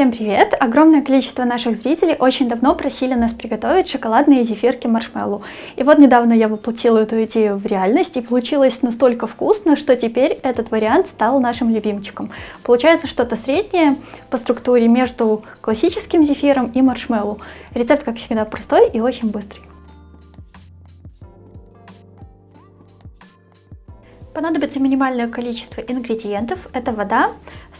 Всем привет! Огромное количество наших зрителей очень давно просили нас приготовить шоколадные зефирки маршмеллоу. И вот недавно я воплотила эту идею в реальность, и получилось настолько вкусно, что теперь этот вариант стал нашим любимчиком. Получается что-то среднее по структуре между классическим зефиром и маршмеллоу. Рецепт, как всегда, простой и очень быстрый. Понадобится минимальное количество ингредиентов. Это вода,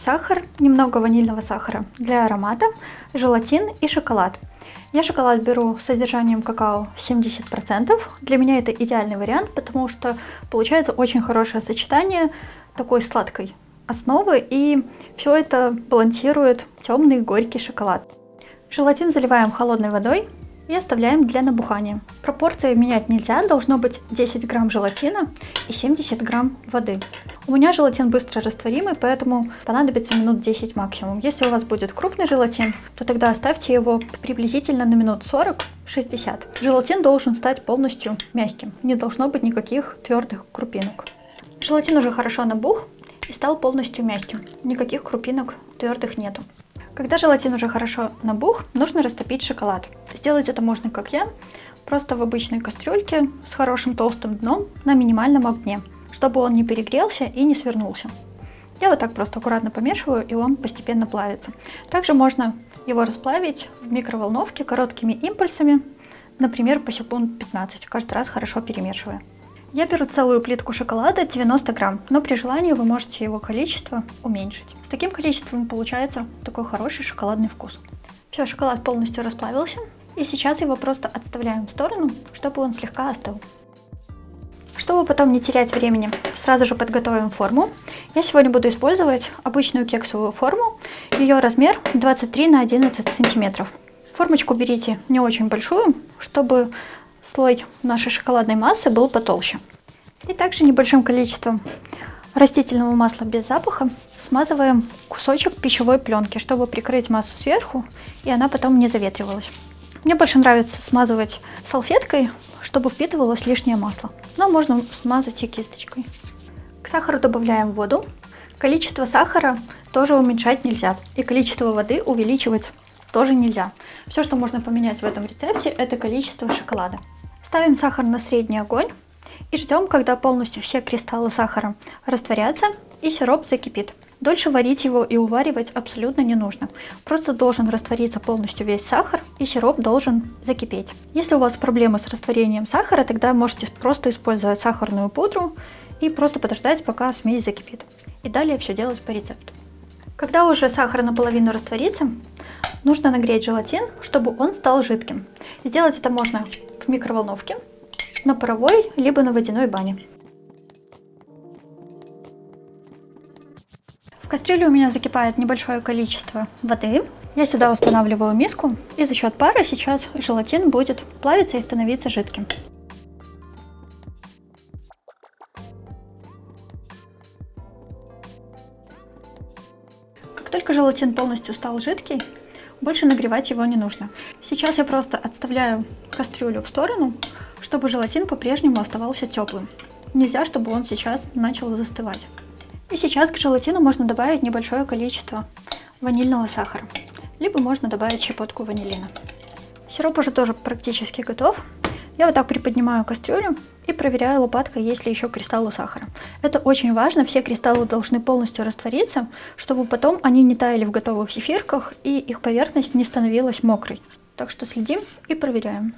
сахар, немного ванильного сахара для аромата, желатин и шоколад. Я шоколад беру с содержанием какао 70%. Для меня это идеальный вариант, потому что получается очень хорошее сочетание такой сладкой основы, и все это балансирует темный горький шоколад. Желатин заливаем холодной водой и оставляем для набухания. Пропорции менять нельзя, должно быть 10 грамм желатина и 70 грамм воды. У меня желатин быстро растворимый, поэтому понадобится минут 10 максимум. Если у вас будет крупный желатин, то тогда оставьте его приблизительно на минут 40-60. Желатин должен стать полностью мягким, не должно быть никаких твердых крупинок. Желатин уже хорошо набух и стал полностью мягким, никаких крупинок твердых нету. Когда желатин уже хорошо набух, нужно растопить шоколад. Сделать это можно, как я, просто в обычной кастрюльке с хорошим толстым дном на минимальном огне, чтобы он не перегрелся и не свернулся. Я вот так просто аккуратно помешиваю, и он постепенно плавится. Также можно его расплавить в микроволновке короткими импульсами, например, по секунд 15, каждый раз хорошо перемешивая. Я беру целую плитку шоколада 90 грамм, но при желании вы можете его количество уменьшить. С таким количеством получается такой хороший шоколадный вкус. Все, шоколад полностью расплавился, и сейчас его просто отставляем в сторону, чтобы он слегка остыл. Чтобы потом не терять времени, сразу же подготовим форму. Я сегодня буду использовать обычную кексовую форму, ее размер 23 на 11 сантиметров. Формочку берите не очень большую, чтобы слой нашей шоколадной массы был потолще. И также небольшим количеством растительного масла без запаха смазываем кусочек пищевой пленки, чтобы прикрыть массу сверху, и она потом не заветривалась. Мне больше нравится смазывать салфеткой, чтобы впитывалось лишнее масло, но можно смазать и кисточкой. К сахару добавляем воду. Количество сахара тоже уменьшать нельзя, и количество воды увеличивать тоже нельзя. Все, что можно поменять в этом рецепте, это количество шоколада. Ставим сахар на средний огонь и ждем, когда полностью все кристаллы сахара растворятся и сироп закипит. Дольше варить его и уваривать абсолютно не нужно. Просто должен раствориться полностью весь сахар, и сироп должен закипеть. Если у вас проблемы с растворением сахара, тогда можете просто использовать сахарную пудру и просто подождать, пока смесь закипит. И далее все делать по рецепту. Когда уже сахар наполовину растворится, нужно нагреть желатин, чтобы он стал жидким. Сделать это можно в микроволновке, на паровой, либо на водяной бане. В кастрюле у меня закипает небольшое количество воды. Я сюда устанавливаю миску, и за счет пара сейчас желатин будет плавиться и становиться жидким. Как только желатин полностью стал жидкий, больше нагревать его не нужно. Сейчас я просто отставляю кастрюлю в сторону, чтобы желатин по-прежнему оставался теплым. Нельзя, чтобы он сейчас начал застывать. И сейчас к желатину можно добавить небольшое количество ванильного сахара, либо можно добавить щепотку ванилина. Сироп уже тоже практически готов. Я вот так приподнимаю кастрюлю и проверяю лопаткой, есть ли еще кристаллы сахара. Это очень важно, все кристаллы должны полностью раствориться, чтобы потом они не таяли в готовых зефирках и их поверхность не становилась мокрой. Так что следим и проверяем.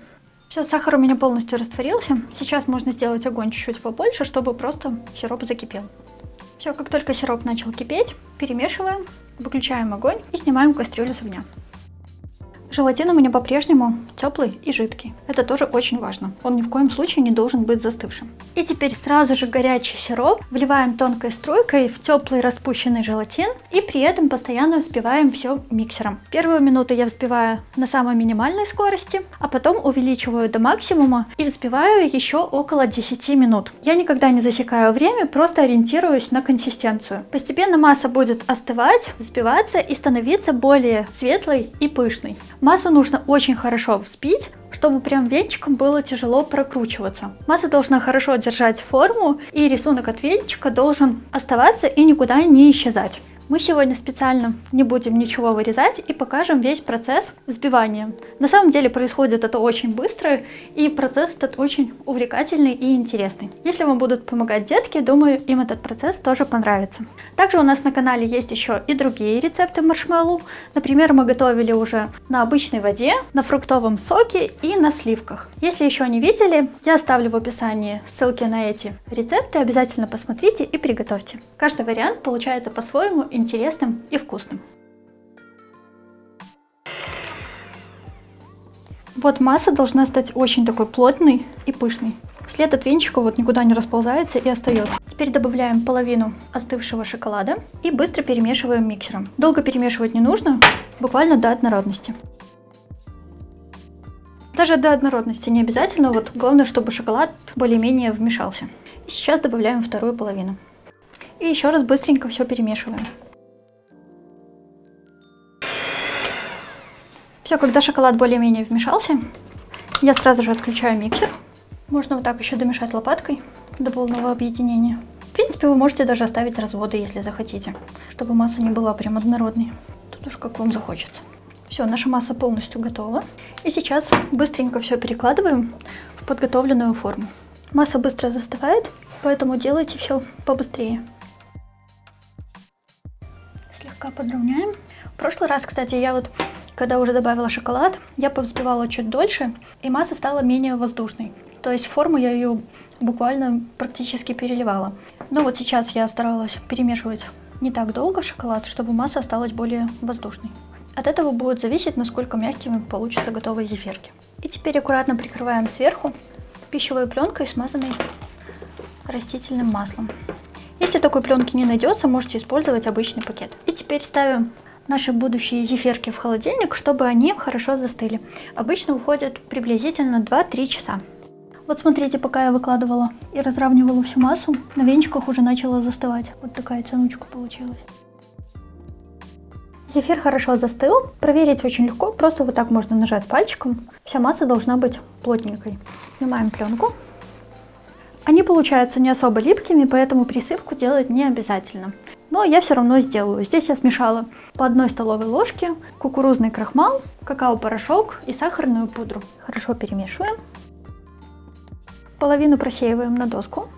Все, сахар у меня полностью растворился. Сейчас можно сделать огонь чуть-чуть побольше, чтобы просто сироп закипел. Все, как только сироп начал кипеть, перемешиваем, выключаем огонь и снимаем кастрюлю с огня. Желатин у меня по-прежнему теплый и жидкий. Это тоже очень важно. Он ни в коем случае не должен быть застывшим. И теперь сразу же горячий сироп вливаем тонкой струйкой в теплый распущенный желатин и при этом постоянно взбиваем все миксером. Первую минуту я взбиваю на самой минимальной скорости, а потом увеличиваю до максимума и взбиваю еще около 10 минут. Я никогда не засекаю время, просто ориентируюсь на консистенцию. Постепенно масса будет остывать, взбиваться и становиться более светлой и пышной. Массу нужно очень хорошо взбить, чтобы прям венчиком было тяжело прокручиваться. Масса должна хорошо держать форму, и рисунок от венчика должен оставаться и никуда не исчезать. Мы сегодня специально не будем ничего вырезать и покажем весь процесс взбивания. На самом деле происходит это очень быстро, и процесс этот очень увлекательный и интересный. Если вам будут помогать детки, думаю, им этот процесс тоже понравится. Также у нас на канале есть еще и другие рецепты маршмеллоу. Например, мы готовили уже на обычной воде, на фруктовом соке и на сливках. Если еще не видели, я оставлю в описании ссылки на эти рецепты. Обязательно посмотрите и приготовьте. Каждый вариант получается по-своему интересным и вкусным. Вот масса должна стать очень такой плотной и пышной. След от венчика вот никуда не расползается и остается. Теперь добавляем половину остывшего шоколада и быстро перемешиваем миксером. Долго перемешивать не нужно, буквально до однородности. Даже до однородности не обязательно, вот главное, чтобы шоколад более-менее вмешался. И сейчас добавляем вторую половину. И еще раз быстренько все перемешиваем. Все, когда шоколад более-менее вмешался, я сразу же отключаю миксер. Можно вот так еще домешать лопаткой до полного объединения. В принципе, вы можете даже оставить разводы, если захотите, чтобы масса не была прям однородной. Тут уж как вам захочется. Все, наша масса полностью готова. И сейчас быстренько все перекладываем в подготовленную форму. Масса быстро застывает, поэтому делайте все побыстрее. Слегка подровняем. В прошлый раз, кстати, я вот, когда уже добавила шоколад, я повзбивала чуть дольше, и масса стала менее воздушной. То есть форму я ее буквально практически переливала. Но вот сейчас я старалась перемешивать не так долго шоколад, чтобы масса осталась более воздушной. От этого будет зависеть, насколько мягкими получатся готовые зефирки. И теперь аккуратно прикрываем сверху пищевой пленкой, смазанной растительным маслом. Если такой пленки не найдется, можете использовать обычный пакет. И теперь ставим наши будущие зефирки в холодильник, чтобы они хорошо застыли. Обычно уходят приблизительно 2-3 часа. Вот смотрите, пока я выкладывала и разравнивала всю массу, на венчиках уже начала застывать. Вот такая тянучка получилась. Зефир хорошо застыл. Проверить очень легко, просто вот так можно нажать пальчиком. Вся масса должна быть плотненькой. Снимаем пленку. Они получаются не особо липкими, поэтому присыпку делать не обязательно. Но я все равно сделаю. Здесь я смешала по 1 столовой ложке кукурузный крахмал, какао-порошок и сахарную пудру. Хорошо перемешиваем. Половину просеиваем на доску.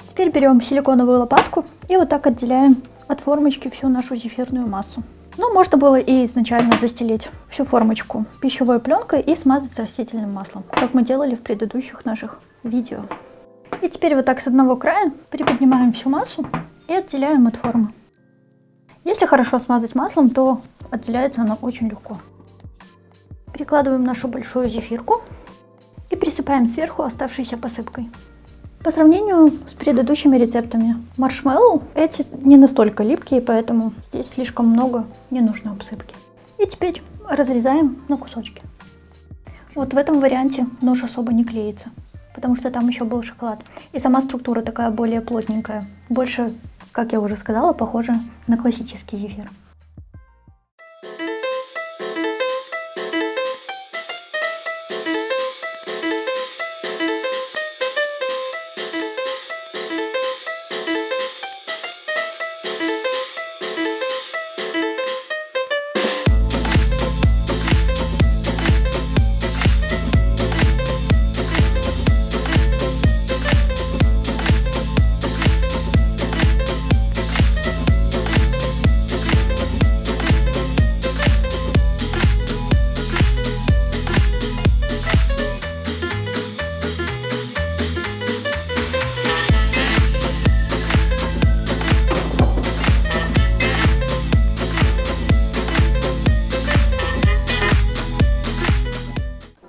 Теперь берем силиконовую лопатку и вот так отделяем от формочки всю нашу зефирную массу. Но можно было и изначально застелить всю формочку пищевой пленкой и смазать растительным маслом, как мы делали в предыдущих наших видео. И теперь вот так с одного края приподнимаем всю массу и отделяем от формы. Если хорошо смазать маслом, то отделяется она очень легко. Прикладываем нашу большую зефирку и присыпаем сверху оставшейся посыпкой. По сравнению с предыдущими рецептами маршмеллоу, эти не настолько липкие, поэтому здесь слишком много не нужно обсыпки. И теперь разрезаем на кусочки. Вот в этом варианте нож особо не клеится, потому что там еще был шоколад. И сама структура такая более плотненькая. Больше, как я уже сказала, похожа на классический зефир.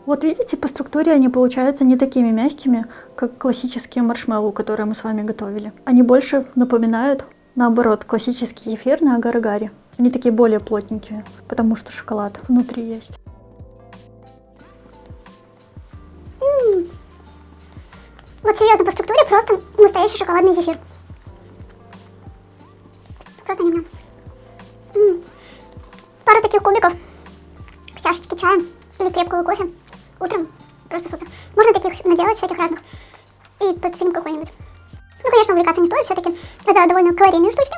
Вот видите, по структуре они получаются не такими мягкими, как классические маршмеллоу, которые мы с вами готовили. Они больше напоминают, наоборот, классический зефир на агар-агаре. Они такие более плотненькие, потому что шоколад внутри есть. Вот серьезно, по структуре просто настоящий шоколадный зефир. Просто ням-ням. Пару таких кубиков к чашечке чая или крепкого кофе утром. Просто супер. Можно таких наделать всяких разных. И под фильм какой-нибудь. Ну, конечно, увлекаться не стоит, все-таки это довольно калорийные штучки,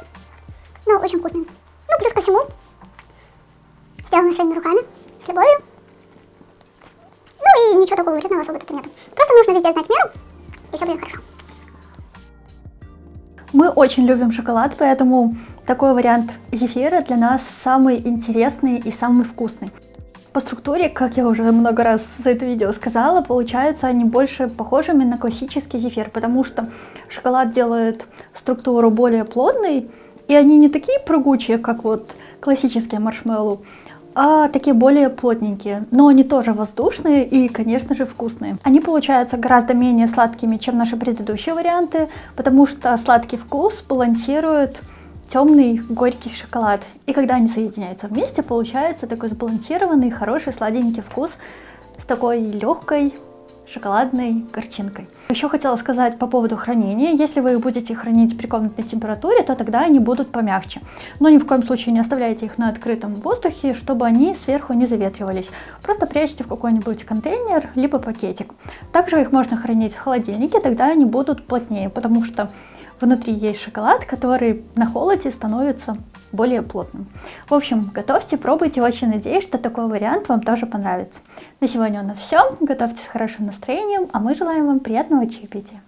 но очень вкусные. Ну, плюс ко всему, сделаны своими руками, с любовью. Ну и ничего такого вредного особо тут нет. Просто нужно везде знать меру, и все будет хорошо. Мы очень любим шоколад, поэтому такой вариант зефира для нас самый интересный и самый вкусный. По структуре, как я уже много раз за это видео сказала, получаются они больше похожими на классический зефир, потому что шоколад делает структуру более плотной, и они не такие прыгучие, как вот классические маршмеллоу, а такие более плотненькие, но они тоже воздушные и, конечно же, вкусные. Они получаются гораздо менее сладкими, чем наши предыдущие варианты, потому что сладкий вкус балансирует темный горький шоколад. И когда они соединяются вместе, получается такой сбалансированный, хороший, сладенький вкус с такой легкой шоколадной горчинкой. Еще хотела сказать по поводу хранения. Если вы их будете хранить при комнатной температуре, то тогда они будут помягче. Но ни в коем случае не оставляйте их на открытом воздухе, чтобы они сверху не заветривались. Просто прячьте в какой-нибудь контейнер, либо пакетик. Также их можно хранить в холодильнике, тогда они будут плотнее, потому что внутри есть шоколад, который на холоде становится более плотным. В общем, готовьте, пробуйте. Очень надеюсь, что такой вариант вам тоже понравится. На сегодня у нас все. Готовьте с хорошим настроением, а мы желаем вам приятного чаепития.